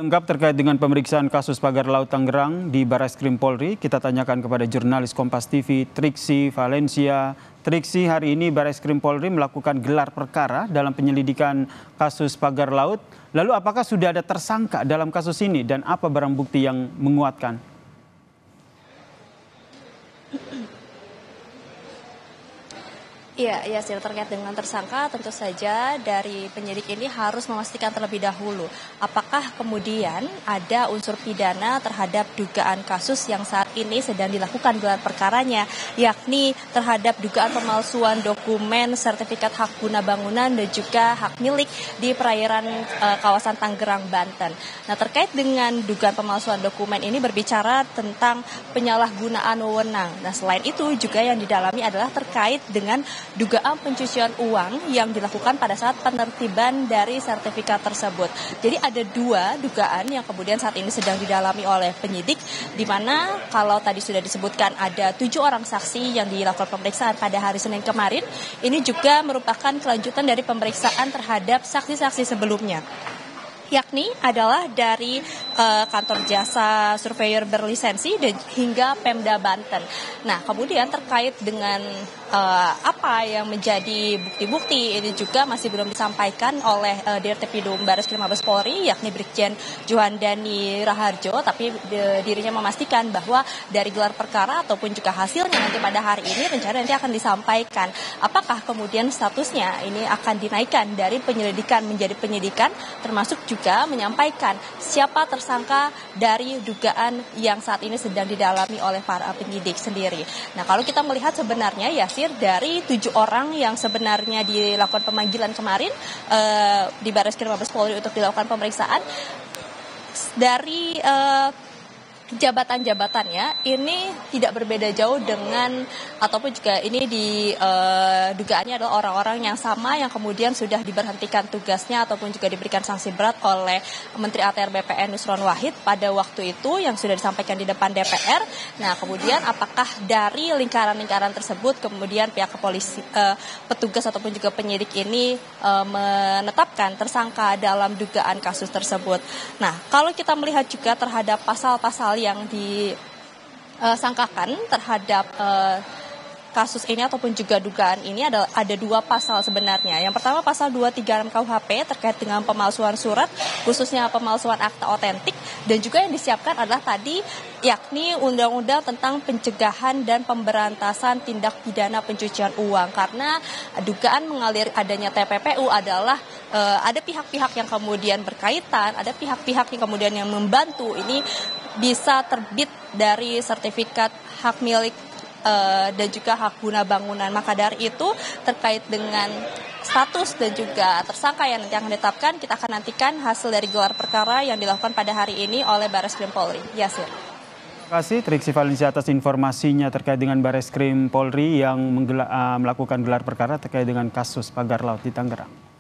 Lengkap terkait dengan pemeriksaan kasus pagar laut Tangerang di Barreskrim Polri, kita tanyakan kepada jurnalis Kompas TV Triksi Valencia. Triksi, hari ini Barreskrim Polri melakukan gelar perkara dalam penyelidikan kasus pagar laut. Lalu apakah sudah ada tersangka dalam kasus ini dan apa barang bukti yang menguatkan? Iya, terkait dengan tersangka tentu saja dari penyidik ini harus memastikan terlebih dahulu apakah kemudian ada unsur pidana terhadap dugaan kasus yang saat ini sedang dilakukan gelar perkaranya, yakni terhadap dugaan pemalsuan dokumen sertifikat hak guna bangunan dan juga hak milik di perairan kawasan Tangerang, Banten. Nah, terkait dengan dugaan pemalsuan dokumen ini berbicara tentang penyalahgunaan wewenang. Nah, selain itu juga yang didalami adalah terkait dengan dugaan pencucian uang yang dilakukan pada saat penertiban dari sertifikat tersebut. Jadi ada dua dugaan yang kemudian saat ini sedang didalami oleh penyidik, di mana kalau tadi sudah disebutkan ada 7 orang saksi yang dilakukan pemeriksaan pada hari Senin kemarin, ini juga merupakan kelanjutan dari pemeriksaan terhadap saksi-saksi sebelumnya, yakni adalah dari kantor jasa surveyor berlisensi dan hingga Pemda Banten. Nah, kemudian terkait dengan apa yang menjadi bukti-bukti ini juga masih belum disampaikan oleh Dirtipidum Barreskrim Mabes Polri, yakni Brigjen Juhandani Raharjo, tapi dirinya memastikan bahwa dari gelar perkara ataupun juga hasilnya nanti pada hari ini rencana nanti akan disampaikan apakah kemudian statusnya ini akan dinaikkan dari penyelidikan menjadi penyidikan, termasuk juga menyampaikan siapa tersangka dari dugaan yang saat ini sedang didalami oleh para penyidik sendiri. Nah, kalau kita melihat sebenarnya dari 7 orang yang sebenarnya dilakukan pemanggilan kemarin di Barreskrim Mabes Polri untuk dilakukan pemeriksaan, dari jabatan-jabatannya ini tidak berbeda jauh dengan ataupun juga ini dugaannya adalah orang-orang yang sama yang kemudian sudah diberhentikan tugasnya ataupun juga diberikan sanksi berat oleh Menteri ATR BPN Nusron Wahid pada waktu itu yang sudah disampaikan di depan DPR. Nah, kemudian apakah dari lingkaran-lingkaran tersebut kemudian pihak kepolisi, petugas ataupun juga penyidik ini menetapkan tersangka dalam dugaan kasus tersebut. Nah, kalau kita melihat juga terhadap pasal-pasal yang disangkakan terhadap kasus ini ataupun juga dugaan ini ada 2 pasal sebenarnya. Yang pertama pasal 236 KUHP terkait dengan pemalsuan surat, khususnya pemalsuan akta otentik, dan juga yang disiapkan adalah tadi yakni undang-undang tentang pencegahan dan pemberantasan tindak pidana pencucian uang, karena dugaan mengalir adanya TPPU adalah ada pihak-pihak yang kemudian berkaitan, ada pihak-pihak yang kemudian yang membantu ini bisa terbit dari sertifikat hak milik dan juga hak guna bangunan. Maka dari itu terkait dengan status dan juga tersangka yang nanti akan ditetapkan, kita akan nantikan hasil dari gelar perkara yang dilakukan pada hari ini oleh Barreskrim Polri. Yasir. Terima kasih Triksi Valencia atas informasinya terkait dengan Barreskrim Polri yang melakukan gelar perkara terkait dengan kasus pagar laut di Tangerang.